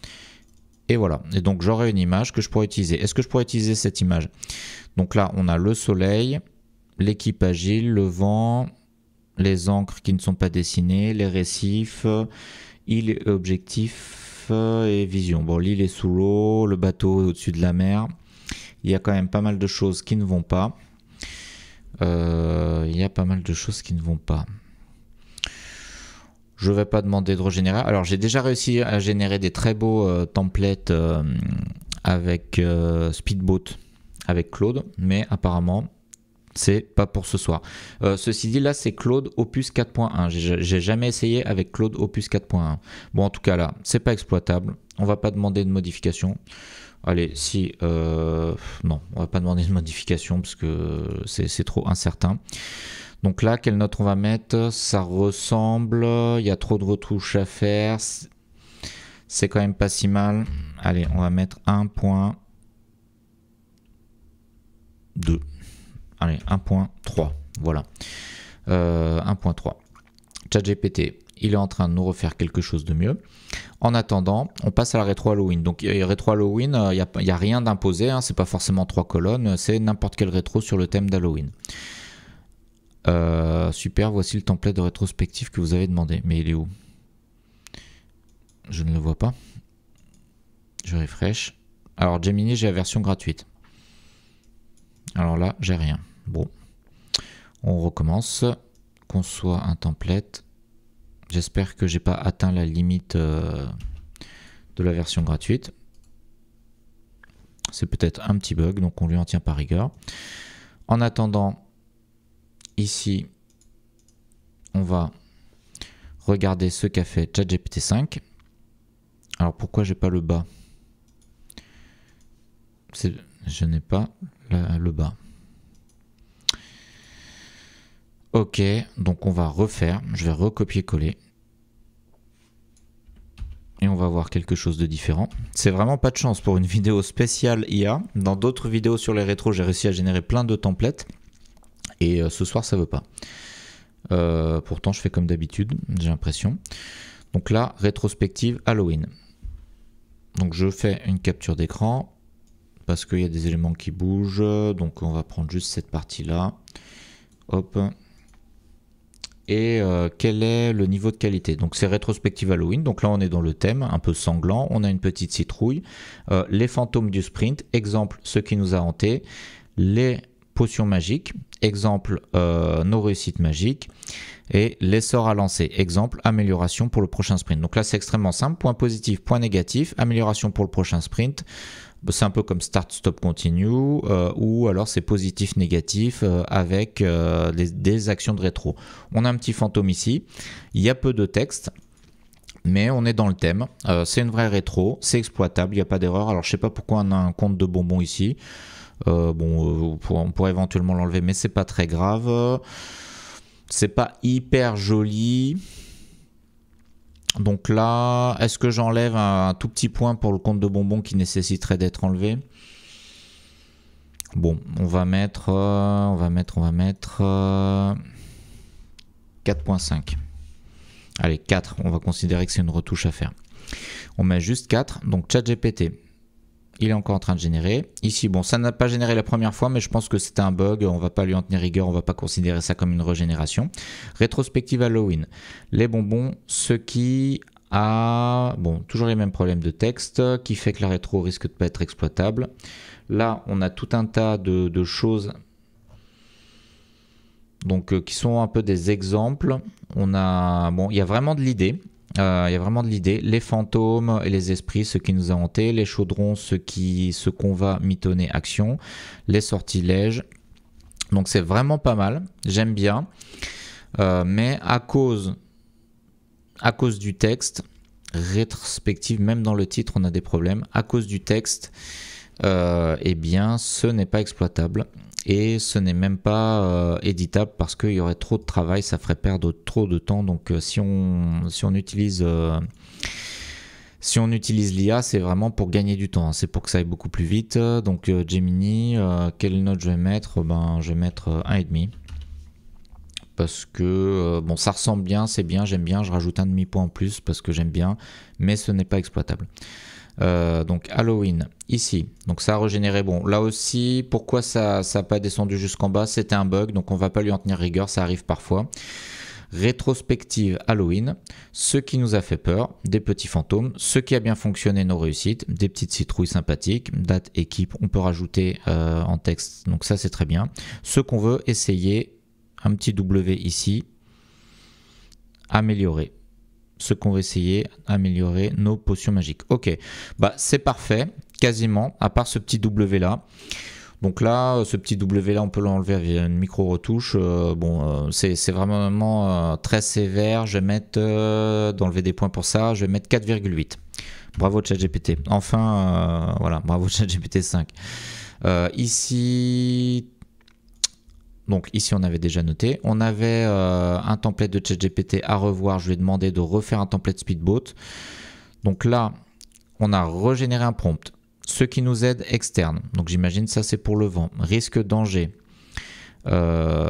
Et voilà. Et donc j'aurai une image que je pourrais utiliser. Est-ce que je pourrais utiliser cette image? Donc là, on a le soleil, l'équipe agile, le vent, les encres qui ne sont pas dessinées, les récifs, île et objectif et vision. Bon, l'île est sous l'eau, le bateau est au-dessus de la mer. Il y a quand même pas mal de choses qui ne vont pas. Il y a pas mal de choses qui ne vont pas. Je ne vais pas demander de régénérer. Alors, j'ai déjà réussi à générer des très beaux templates avec Speedboat, avec Claude, mais apparemment, c'est pas pour ce soir. Ceci dit, là, c'est Claude Opus 4.1. J'ai jamais essayé avec Claude Opus 4.1. Bon, en tout cas, là, c'est pas exploitable. On va pas demander de modification. Allez, si... non, on va pas demander de modification parce que c'est trop incertain. Donc là, quelle note on va mettre? Ça ressemble... Il y a trop de retouches à faire. C'est quand même pas si mal. Allez, on va mettre 1.2. Allez, 1.3. Voilà. 1.3. ChatGPT, il est en train de nous refaire quelque chose de mieux. En attendant, on passe à la rétro Halloween. Donc rétro Halloween, il n'y a rien d'imposé, hein, c'est pas forcément 3 colonnes, c'est n'importe quelle rétro sur le thème d'Halloween. Super, voici le template de rétrospective que vous avez demandé. Mais il est où? Je ne le vois pas. Je refresh. Alors Gemini, j'ai la version gratuite. Alors là, j'ai rien. Bon, on recommence. Conçoit un template. J'espère que j'ai pas atteint la limite de la version gratuite. C'est peut-être un petit bug, donc on lui en tient par rigueur. En attendant, ici, on va regarder ce qu'a fait ChatGPT 5. Alors pourquoi j'ai pas le bas? Je n'ai pas le bas. Ok, donc on va refaire. Je vais recopier-coller. Et on va voir quelque chose de différent. C'est vraiment pas de chance pour une vidéo spéciale IA. Dans d'autres vidéos sur les rétros, j'ai réussi à générer plein de templates. Et ce soir, ça veut pas. Pourtant, je fais comme d'habitude, j'ai l'impression. Donc là, rétrospective Halloween. Donc je fais une capture d'écran parce qu'il y a des éléments qui bougent. Donc on va prendre juste cette partie-là. Hop. et quel est le niveau de qualité. Donc c'est rétrospective Halloween, donc là on est dans le thème, un peu sanglant, on a une petite citrouille, les fantômes du sprint, exemple ce qui nous a hanté, les potions magiques, exemple nos réussites magiques, et les sorts à lancer, exemple amélioration pour le prochain sprint. Donc là c'est extrêmement simple, point positif, point négatif, amélioration pour le prochain sprint. C'est un peu comme start, stop, continue, ou alors c'est positif, négatif avec des actions de rétro. On a un petit fantôme ici, il y a peu de texte, mais on est dans le thème. C'est une vraie rétro, c'est exploitable, il n'y a pas d'erreur. Alors je sais pas pourquoi on a un compte de bonbons ici. On pourrait éventuellement l'enlever, mais c'est pas très grave. C'est pas hyper joli. Donc là, est-ce que j'enlève un tout petit point pour le compte de bonbons qui nécessiterait d'être enlevé? Bon, on va mettre 4.5. Allez, 4, on va considérer que c'est une retouche à faire. On met juste 4, donc ChatGPT. Il est encore en train de générer. Ici, bon, ça n'a pas généré la première fois, mais je pense que c'était un bug. On ne va pas lui en tenir rigueur, on ne va pas considérer ça comme une régénération. Rétrospective Halloween. Les bonbons, ce qui a... Bon, toujours les mêmes problèmes de texte, qui fait que la rétro risque de ne pas être exploitable. Là, on a tout un tas de choses donc, qui sont un peu des exemples. On a... Bon, il y a vraiment de l'idée. Les fantômes et les esprits, ce qui nous a hantés, les chaudrons, ce qu'on va mitonner action, les sortilèges. Donc c'est vraiment pas mal, j'aime bien. Mais à cause du texte, rétrospective, même dans le titre on a des problèmes, à cause du texte, eh bien ce n'est pas exploitable. Et ce n'est même pas éditable parce qu'il y aurait trop de travail, ça ferait perdre trop de temps. Donc si on utilise l'IA, c'est vraiment pour gagner du temps, hein. C'est pour que ça aille beaucoup plus vite. Donc Gemini, quelle note je vais mettre? Je vais mettre 1,5. Parce que bon, ça ressemble bien, c'est bien, j'aime bien. Je rajoute un demi-point en plus parce que j'aime bien, mais ce n'est pas exploitable. Donc Halloween ici, donc ça a régénéré. Bon, là aussi, pourquoi ça n'a pas descendu jusqu'en bas? C'était un bug, donc on va pas lui en tenir rigueur, ça arrive parfois. Rétrospective Halloween, ce qui nous a fait peur, des petits fantômes, ce qui a bien fonctionné, nos réussites, des petites citrouilles sympathiques, date, équipe, on peut rajouter en texte, donc ça c'est très bien. Ce qu'on veut essayer, un petit W ici, améliorer. Ce qu'on va essayer, améliorer nos potions magiques. Ok, bah c'est parfait, quasiment, à part ce petit W là. Donc là, ce petit W là, on peut l'enlever avec une micro-retouche. C'est vraiment très sévère. Je vais mettre, d'enlever des points pour ça, je vais mettre 4,8. Bravo ChatGPT. Enfin, voilà, bravo ChatGPT 5. Ici... Donc ici on avait déjà noté, on avait un template de ChatGPT à revoir, je lui ai demandé de refaire un template Speedboat. Donc là, on a régénéré un prompt, ce qui nous aide externe. Donc j'imagine ça c'est pour le vent. Risque danger à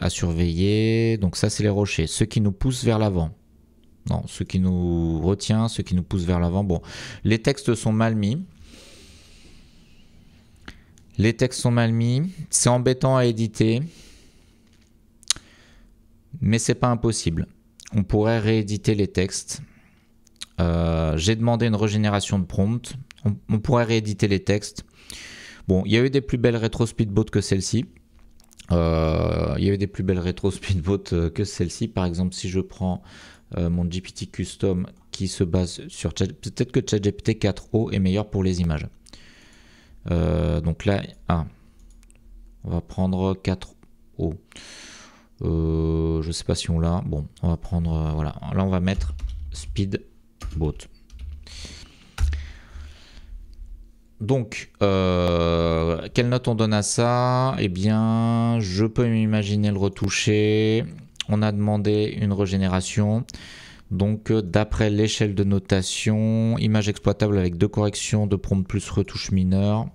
surveiller, donc ça c'est les rochers. Ce qui nous pousse vers l'avant. Non, ce qui nous retient, ce qui nous pousse vers l'avant. Bon, les textes sont mal mis. Les textes sont mal mis, c'est embêtant à éditer, mais c'est pas impossible. On pourrait rééditer les textes. J'ai demandé une régénération de prompt. On pourrait rééditer les textes. Bon, il y a eu des plus belles rétro speedboat que celle-ci. Par exemple, si je prends mon GPT Custom qui se base sur peut-être que ChatGPT 4o est meilleur pour les images. Donc là, on va prendre 4O. Je sais pas si on l'a. Bon, on va prendre, voilà. Là, on va mettre Speedboat. Donc, quelle note on donne à ça? Eh bien, je peux m'imaginer le retoucher. On a demandé une régénération. Donc, d'après l'échelle de notation, image exploitable avec 2 corrections, 2 prompts plus retouche mineure.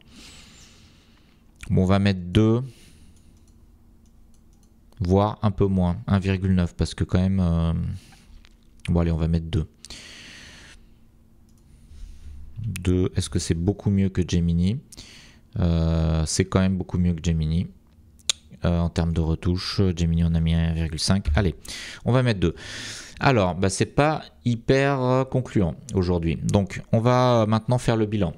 Bon, on va mettre 2, voire un peu moins, 1,9, parce que quand même... Bon, allez, on va mettre 2. 2, est-ce que c'est beaucoup mieux que Gemini? C'est quand même beaucoup mieux que Gemini. en termes de retouche. Gemini, on a mis 1,5. Allez, on va mettre 2. Alors, bah, c'est pas hyper concluant aujourd'hui. Donc, on va maintenant faire le bilan.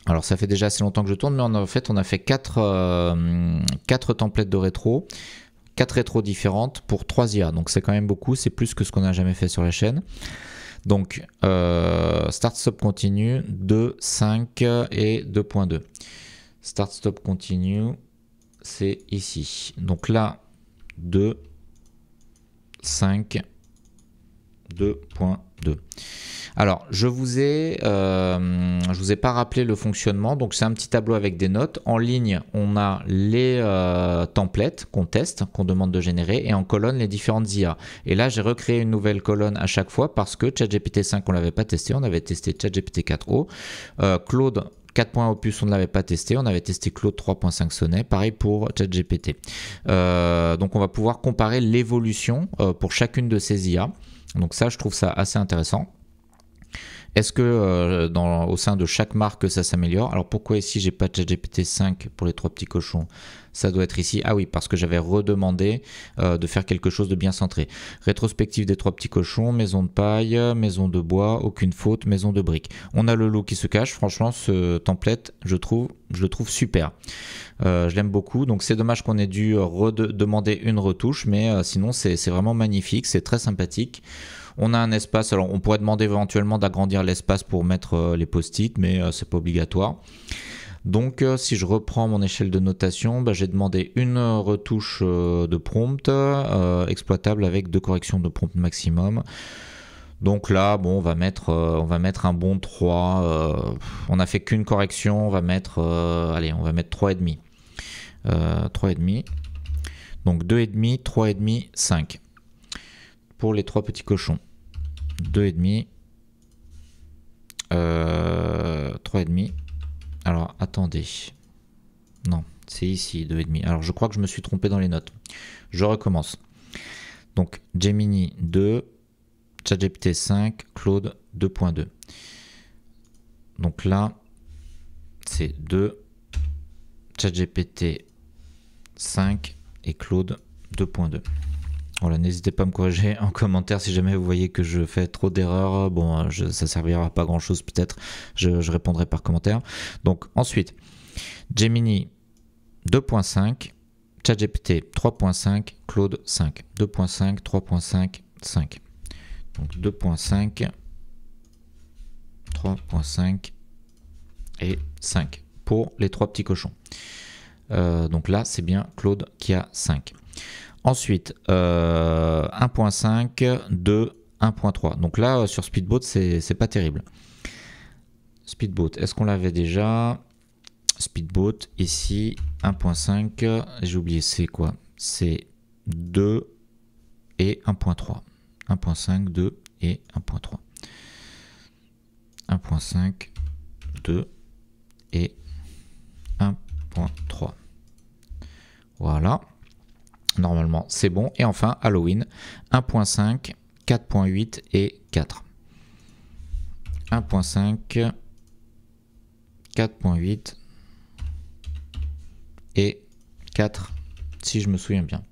Alors, ça fait déjà assez longtemps que je tourne, mais en fait, on a fait 4 templates de rétro. 4 rétros différentes pour 3 IA. Donc, c'est quand même beaucoup. C'est plus que ce qu'on n'a jamais fait sur la chaîne. Donc, Start Stop Continue, 2, 5 et 2.2. Start Stop Continue, c'est ici. Donc là, 2, 5, 2.2. Alors, je vous ai pas rappelé le fonctionnement. Donc, c'est un petit tableau avec des notes. En ligne, on a les templates qu'on teste, qu'on demande de générer, et en colonne, les différentes IA. Et là, j'ai recréé une nouvelle colonne à chaque fois parce que ChatGPT 5, on ne l'avait pas testé. On avait testé ChatGPT 4o. Claude 4.0 Opus, on ne l'avait pas testé. On avait testé Claude 3.5 Sonnet. Pareil pour ChatGPT. Donc, on va pouvoir comparer l'évolution pour chacune de ces IA. Donc ça, je trouve ça assez intéressant. Est-ce que au sein de chaque marque, ça s'améliore? Alors pourquoi ici, j'ai pas ChatGPT 5 pour les 3 petits cochons? Ça doit être ici. Ah oui, parce que j'avais redemandé de faire quelque chose de bien centré. Rétrospective des 3 petits cochons, maison de paille, maison de bois, aucune faute, maison de briques. On a le loup qui se cache. Franchement, ce template, je le trouve super. Je l'aime beaucoup. Donc c'est dommage qu'on ait dû demander une retouche, mais sinon c'est vraiment magnifique. C'est très sympathique. On a un espace, alors on pourrait demander éventuellement d'agrandir l'espace pour mettre les post-it, mais c'est pas obligatoire. Donc si je reprends mon échelle de notation, bah, j'ai demandé une retouche de prompt exploitable avec 2 corrections de prompt maximum. Donc là, bon, on va mettre un bon 3. On n'a fait qu'une correction, on va mettre, allez, on va mettre 3,5. 3,5. Donc 2,5, 3,5, 5. Pour les 3 petits cochons. 2,5, 3,5. Alors attendez, non, c'est ici 2,5. Alors je crois que je me suis trompé dans les notes. Je recommence. Donc Gemini 2, ChatGPT 5, Claude 2.2. Donc là, c'est 2, ChatGPT 5 et Claude 2.2. Voilà, n'hésitez pas à me corriger en commentaire si jamais vous voyez que je fais trop d'erreurs. Bon, ça servira à pas grand chose peut-être. Je répondrai par commentaire. Donc ensuite, Gemini 2.5, ChatGPT 3.5, Claude 5. 2.5, 3.5, 5. Donc 2.5, 3.5 et 5 pour les 3 petits cochons. Donc là, c'est bien Claude qui a 5. Ensuite, 1.5, 2, 1.3. Donc là, sur Speedboat, c'est pas terrible. Speedboat, est-ce qu'on l'avait déjà? Speedboat, ici, 1.5. J'ai oublié, c'est quoi? C'est 2 et 1.3. 1.5, 2 et 1.3. 1.5, 2 et 1.3. Voilà. Normalement, c'est bon. Et enfin, Halloween, 1.5, 4.8 et 4. 1.5, 4.8 et 4, si je me souviens bien.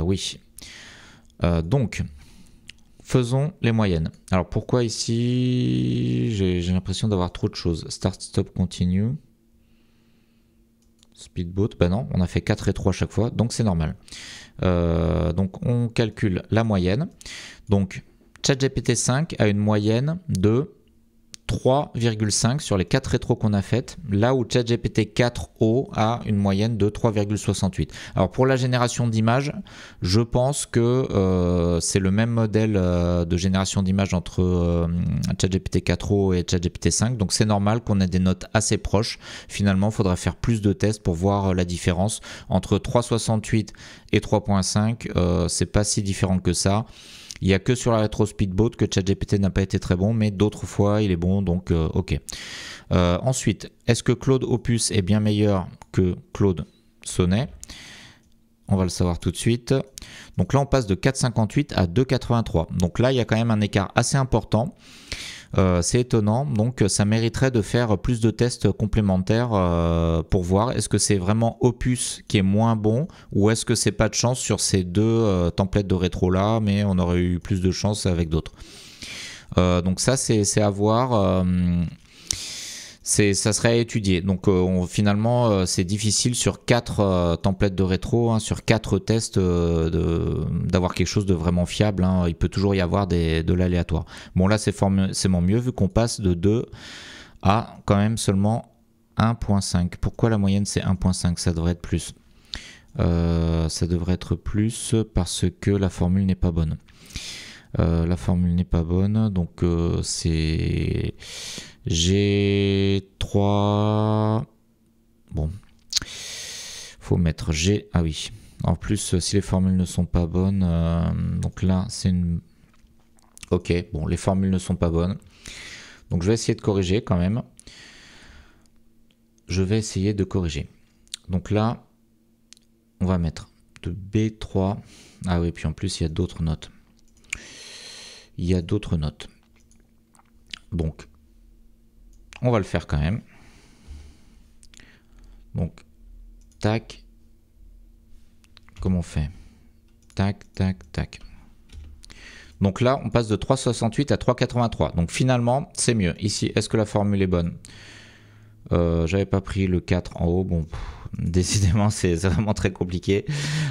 Oui. Donc, faisons les moyennes. Alors, pourquoi ici, j'ai l'impression d'avoir trop de choses. Start, stop, continue. Speedboat, ben non, on a fait 4 et 3 à chaque fois, donc c'est normal. Donc on calcule la moyenne. Donc ChatGPT 5 a une moyenne de 3,5 sur les 4 rétros qu'on a faites, là où ChatGPT 4o a une moyenne de 3,68. Alors pour la génération d'images, je pense que c'est le même modèle de génération d'images entre ChatGPT 4o et ChatGPT 5, donc c'est normal qu'on ait des notes assez proches. Finalement, il faudra faire plus de tests pour voir la différence entre 3,68 et 3,5. C'est pas si différent que ça. Il n'y a que sur la rétro Speedboat que ChatGPT n'a pas été très bon, mais d'autres fois il est bon, donc ok. Ensuite, est-ce que Claude Opus est bien meilleur que Claude Sonnet? On va le savoir tout de suite. Donc là, on passe de 4,58 à 2,83. Donc là, il y a quand même un écart assez important. C'est étonnant, donc ça mériterait de faire plus de tests complémentaires pour voir est-ce que c'est vraiment Opus qui est moins bon ou est-ce que c'est pas de chance sur ces deux templates de rétro là, mais on aurait eu plus de chance avec d'autres. Donc ça c'est à voir. Ça serait à étudier. Donc finalement c'est difficile sur 4 templates de rétro, hein, sur 4 tests d'avoir quelque chose de vraiment fiable, hein. Il peut toujours y avoir de l'aléatoire. Bon là c'est forcément mieux vu qu'on passe de 2 à quand même seulement 1.5. Pourquoi la moyenne c'est 1.5? Ça devrait être plus. Ça devrait être plus parce que la formule n'est pas bonne. La formule n'est pas bonne, donc c'est G3. Bon, faut mettre G. Ah oui. En plus, si les formules ne sont pas bonnes, donc là c'est une. Ok, bon, les formules ne sont pas bonnes. Donc je vais essayer de corriger quand même. Je vais essayer de corriger. Donc là, on va mettre de B3. Ah oui, puis en plus il y a d'autres notes. Il y a d'autres notes. Donc, on va le faire quand même. Donc, tac. Comment on fait? Tac, tac, tac. Donc là, on passe de 3,68 à 3,83. Donc finalement, c'est mieux. Ici, est-ce que la formule est bonne? J'avais pas pris le 4 en haut. Bon, décidément, c'est vraiment très compliqué.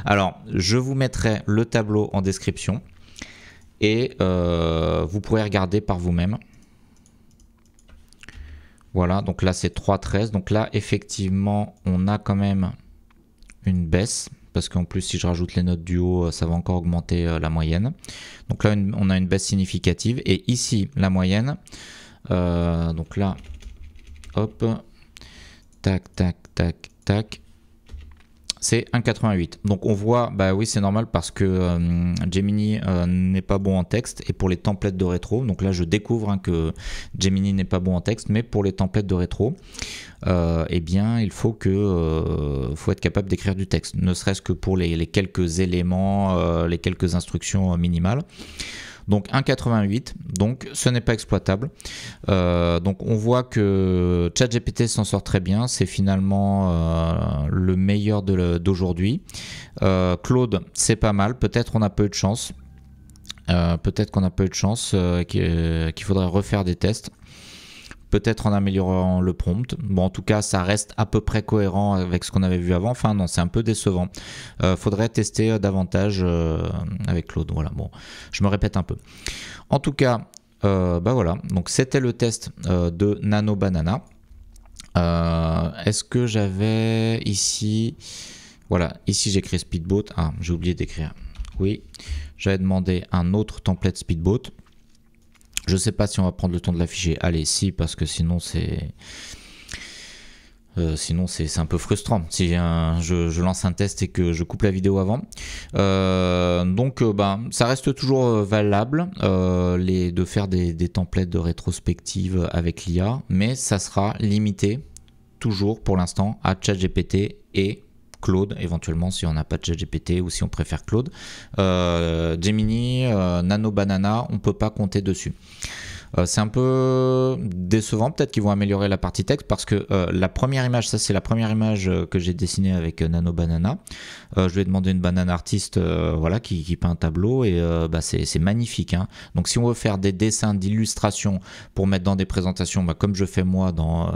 Alors, je vous mettrai le tableau en description. Et vous pourrez regarder par vous-même. Voilà, donc là c'est 3,13. Donc là, effectivement, on a quand même une baisse. Parce qu'en plus, si je rajoute les notes du haut, ça va encore augmenter la moyenne. Donc là, on a une baisse significative. Et ici, la moyenne. Donc là, hop. Tac, tac, tac, tac. C'est 1,88. Donc on voit, bah oui c'est normal parce que Gemini n'est pas bon en texte et pour les templates de rétro, donc là je découvre hein, que Gemini n'est pas bon en texte, mais pour les templates de rétro, eh bien il faut être capable d'écrire du texte, ne serait-ce que pour les quelques éléments, les quelques instructions minimales. Donc 1,88, donc ce n'est pas exploitable. Donc on voit que ChatGPT s'en sort très bien, c'est finalement le meilleur d'aujourd'hui. Claude, c'est pas mal, peut-être on a peu de chance. Peut-être qu'on a peu de chance, qu'il faudrait refaire des tests. Peut-être en améliorant le prompt. Bon, en tout cas, ça reste à peu près cohérent avec ce qu'on avait vu avant. Enfin, non, c'est un peu décevant. Faudrait tester davantage avec Claude. Voilà, bon, je me répète un peu. En tout cas, bah voilà. Donc, c'était le test de Nano Banana. Est-ce que j'avais ici... Voilà, ici j'écris Speedboat. Ah, j'ai oublié d'écrire. Oui, j'avais demandé un autre template Speedboat. Je sais pas si on va prendre le temps de l'afficher. Allez, si, parce que sinon c'est un peu frustrant si je lance un test et que je coupe la vidéo avant. Donc ça reste toujours valable de faire des templates de rétrospective avec l'IA, mais ça sera limité toujours pour l'instant à ChatGPT et Claude, éventuellement si on n'a pas de ChatGPT ou si on préfère Claude. Gemini, Nano Banana, on ne peut pas compter dessus. C'est un peu décevant, peut-être qu'ils vont améliorer la partie texte parce que la première image, ça c'est la première image que j'ai dessinée avec Nano Banana. Je lui ai demandé une banane artiste voilà, qui peint un tableau et c'est magnifique. Hein. Donc si on veut faire des dessins d'illustration pour mettre dans des présentations, comme je fais moi dans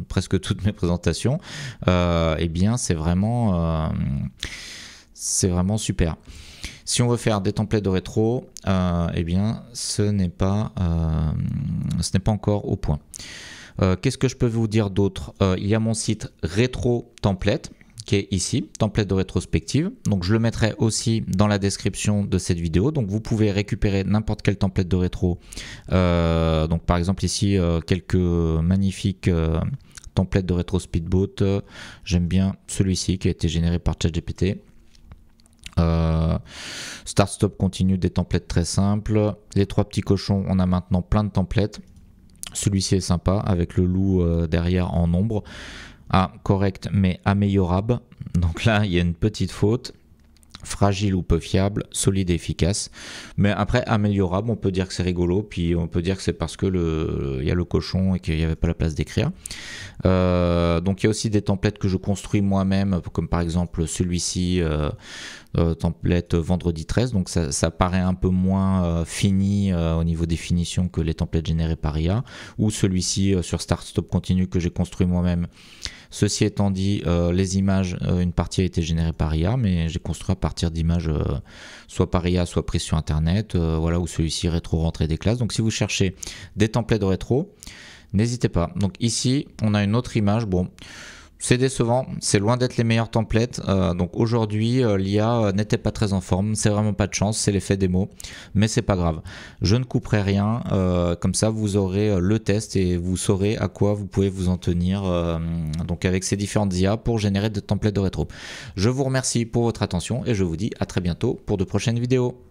presque toutes mes présentations, eh bien c'est vraiment super. Si on veut faire des templates de rétro, eh bien, ce n'est pas encore au point. Qu'est-ce que je peux vous dire d'autre? Il y a mon site Rétro Template qui est ici, template de rétrospective. Donc, je le mettrai aussi dans la description de cette vidéo. Donc, vous pouvez récupérer n'importe quel template de rétro. Donc, par exemple, ici, quelques magnifiques templates de rétro Speedboat. J'aime bien celui-ci qui a été généré par ChatGPT. Start, stop, continue, des templates très simples. Les trois petits cochons, on a maintenant plein de templates. Celui-ci est sympa avec le loup derrière en ombre. Ah, correct, mais améliorable. Donc là, il y a une petite faute. fragile ou peu fiable, solide et efficace. Mais après, améliorable, on peut dire que c'est rigolo, puis on peut dire que c'est parce que il y a le cochon et qu'il n'y avait pas la place d'écrire. Donc il y a aussi des templates que je construis moi-même, comme par exemple celui-ci, template vendredi 13. Donc ça paraît un peu moins fini au niveau des finitions que les templates générés par IA. Ou celui-ci sur Start Stop Continue que j'ai construit moi-même. Ceci étant dit, les images, une partie a été générée par IA, mais j'ai construit à partir d'images soit par IA, soit prises sur Internet, voilà, ou celui-ci rétro rentrée des classes. Donc si vous cherchez des templates de rétro, n'hésitez pas. Donc ici, on a une autre image. Bon, c'est décevant, c'est loin d'être les meilleurs templates. Donc aujourd'hui, l'IA n'était pas très en forme. C'est vraiment pas de chance, c'est l'effet démo. Mais c'est pas grave. Je ne couperai rien. Comme ça, vous aurez le test et vous saurez à quoi vous pouvez vous en tenir. Donc avec ces différentes IA pour générer des templates de rétro. Je vous remercie pour votre attention et je vous dis à très bientôt pour de prochaines vidéos.